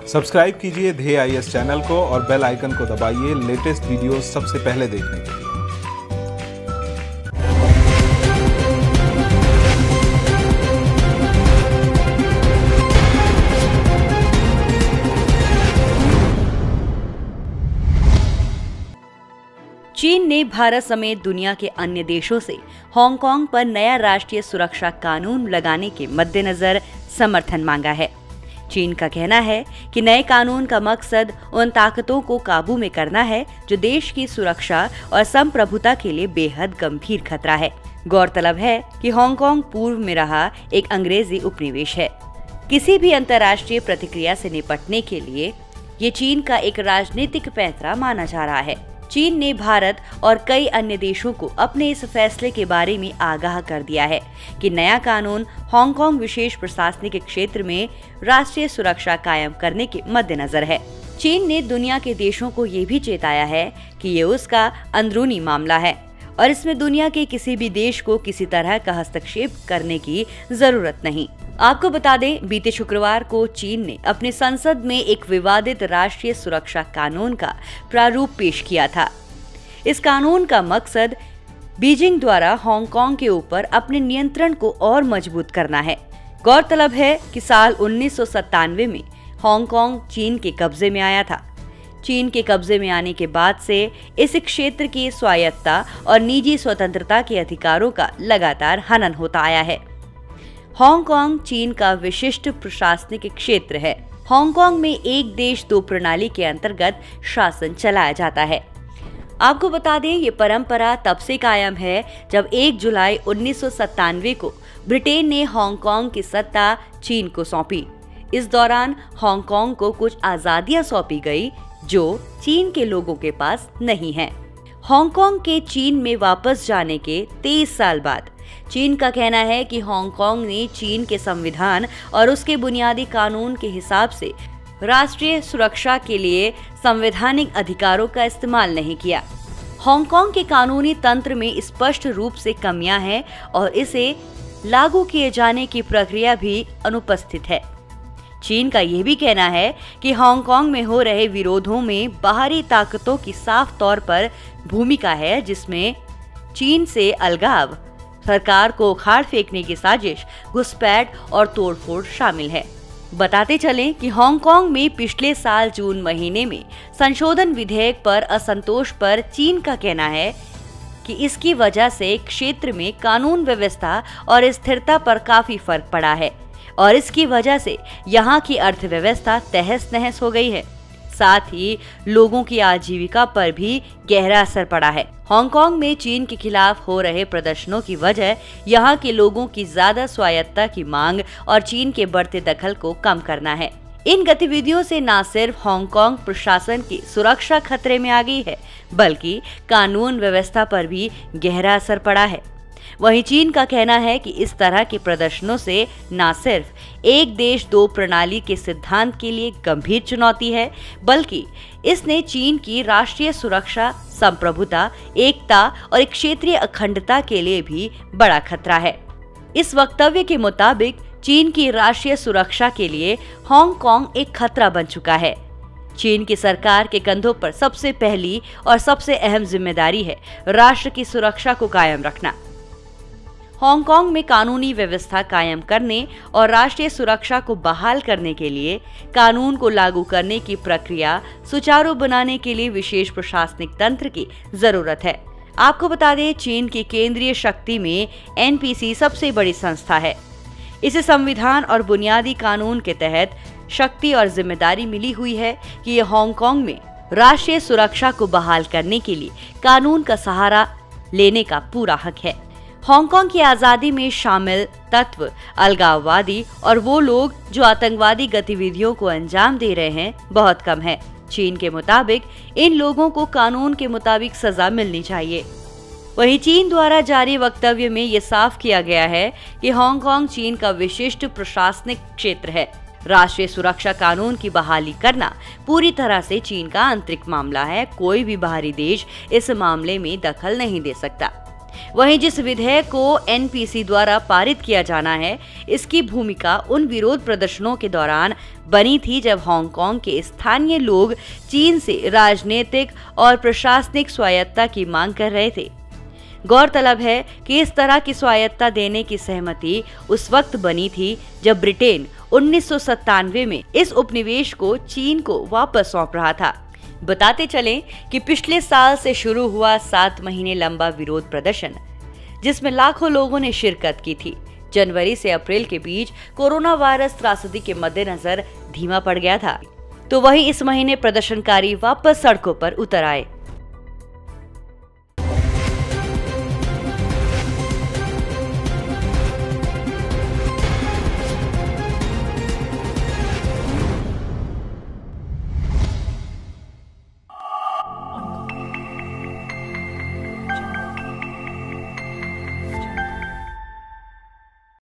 Subscribe कीजिए ध्येय IAS channel को और बेल आइकन को दबाइए लेटेस्ट वीडियो सबसे पहले देखने के लिए। चीन ने भारत समेत दुनिया के अन्य देशों से हांगकांग पर नया राष्ट्रीय सुरक्षा कानून लगाने के मद्देनजर समर्थन मांगा है। चीन का कहना है कि नए कानून का मकसद उन ताकतों को काबू में करना है जो देश की सुरक्षा और संप्रभुता के लिए बेहद गंभीर खतरा है। गौरतलब है कि हांगकांग पूर्व में रहा एक अंग्रेजी उपनिवेश है। किसी भी अंतर्राष्ट्रीय प्रतिक्रिया से निपटने के लिए ये चीन का एक राजनीतिक पैंतरा माना जा रहा है। चीन ने भारत और कई अन्य देशों को अपने इस फैसले के बारे में आगाह कर दिया है कि नया कानून हांगकांग विशेष प्रशासनिक क्षेत्र में राष्ट्रीय सुरक्षा कायम करने के मद्देनजर है। चीन ने दुनिया के देशों को ये भी चेताया है कि ये उसका अंदरूनी मामला है और इसमें दुनिया के किसी भी देश को किसी तरह का हस्तक्षेप करने की जरूरत नहीं। आपको बता दें, बीते शुक्रवार को चीन ने अपनी संसद में एक विवादित राष्ट्रीय सुरक्षा कानून का प्रारूप पेश किया था। इस कानून का मकसद बीजिंग द्वारा हांगकांग के ऊपर अपने नियंत्रण को और मजबूत करना है। गौरतलब है कि साल 1997 में हांगकांग चीन के कब्जे में आया था। चीन के कब्जे में आने के बाद से इस क्षेत्र की स्वायत्तता और निजी स्वतंत्रता के अधिकारों का लगातार हनन होता आया है। हांगकांग चीन का विशिष्ट प्रशासनिक क्षेत्र है। हांगकांग में एक देश दो प्रणाली के अंतर्गत शासन चलाया जाता है। आपको बता दें, ये परंपरा तब से कायम है जब 1 जुलाई 1997 को ब्रिटेन ने हांगकांग की सत्ता चीन को सौंपी। इस दौरान हांगकांग को कुछ आजादियां सौंपी गई जो चीन के लोगों के पास नहीं है। हांगकांग के चीन में वापस जाने के 23 साल बाद चीन का कहना है कि हांगकांग ने चीन के संविधान और उसके बुनियादी कानून के हिसाब से राष्ट्रीय सुरक्षा के लिए संवैधानिक अधिकारों का इस्तेमाल नहीं किया। हांगकांग के कानूनी तंत्र में स्पष्ट रूप से कमियां हैं और इसे लागू किए जाने की प्रक्रिया भी अनुपस्थित है। चीन का यह भी कहना है कि हांगकांग में हो रहे विरोधों में बाहरी ताकतों की साफ तौर पर भूमिका है, जिसमें चीन से अलगाव, सरकार को उखाड़ फेंकने की साजिश, घुसपैठ और तोड़फोड़ शामिल है। बताते चलें कि हांगकांग में पिछले साल जून महीने में संशोधन विधेयक पर असंतोष पर चीन का कहना है कि इसकी वजह से क्षेत्र में कानून व्यवस्था और स्थिरता पर काफी फर्क पड़ा है और इसकी वजह से यहाँ की अर्थव्यवस्था तहस नहस हो गई है। साथ ही लोगों की आजीविका पर भी गहरा असर पड़ा है। हांगकांग में चीन के खिलाफ हो रहे प्रदर्शनों की वजह यहाँ के लोगों की ज्यादा स्वायत्तता की मांग और चीन के बढ़ते दखल को कम करना है। इन गतिविधियों से न सिर्फ हांगकांग प्रशासन की सुरक्षा खतरे में आ गई है, बल्कि कानून व्यवस्था पर भी गहरा असर पड़ा है। वहीं चीन का कहना है कि इस तरह के प्रदर्शनों से न सिर्फ एक देश दो प्रणाली के सिद्धांत के लिए गंभीर चुनौती है, बल्कि इसने चीन की राष्ट्रीय सुरक्षा, संप्रभुता, एकता और क्षेत्रीय अखंडता के लिए भी बड़ा खतरा है। इस वक्तव्य के मुताबिक चीन की राष्ट्रीय सुरक्षा के लिए हांगकांग एक खतरा बन चुका है। चीन की सरकार के कंधों पर सबसे पहली और सबसे अहम जिम्मेदारी है राष्ट्र की सुरक्षा को कायम रखना। हांगकांग में कानूनी व्यवस्था कायम करने और राष्ट्रीय सुरक्षा को बहाल करने के लिए कानून को लागू करने की प्रक्रिया सुचारू बनाने के लिए विशेष प्रशासनिक तंत्र की जरूरत है। आपको बता दें, चीन की केंद्रीय शक्ति में NPC सबसे बड़ी संस्था है। इसे संविधान और बुनियादी कानून के तहत शक्ति और जिम्मेदारी मिली हुई है कि यह हांगकांग में राष्ट्रीय सुरक्षा को बहाल करने के लिए कानून का सहारा लेने का पूरा हक है। हांगकांग की आजादी में शामिल तत्व अलगाववादी और वो लोग जो आतंकवादी गतिविधियों को अंजाम दे रहे हैं बहुत कम है। चीन के मुताबिक इन लोगों को कानून के मुताबिक सजा मिलनी चाहिए। वहीं चीन द्वारा जारी वक्तव्य में ये साफ किया गया है कि हांगकांग चीन का विशिष्ट प्रशासनिक क्षेत्र है। राष्ट्रीय सुरक्षा कानून की बहाली करना पूरी तरह से चीन का आंतरिक मामला है। कोई भी बाहरी देश इस मामले में दखल नहीं दे सकता। वहीं जिस विधेयक को एनपीसी द्वारा पारित किया जाना है, इसकी भूमिका उन विरोध प्रदर्शनों के दौरान बनी थी जब हांगकांग के स्थानीय लोग चीन से राजनीतिक और प्रशासनिक स्वायत्तता की मांग कर रहे थे। गौरतलब है कि इस तरह की स्वायत्तता देने की सहमति उस वक्त बनी थी जब ब्रिटेन 1997 में इस उपनिवेश को चीन को वापस सौंप रहा था। बताते चलें कि पिछले साल से शुरू हुआ 7 महीने लंबा विरोध प्रदर्शन, जिसमें लाखों लोगों ने शिरकत की थी, जनवरी से अप्रैल के बीच कोरोना वायरस त्रासदी के मद्देनजर धीमा पड़ गया था। तो वहीं इस महीने प्रदर्शनकारी वापस सड़कों पर उतर आए।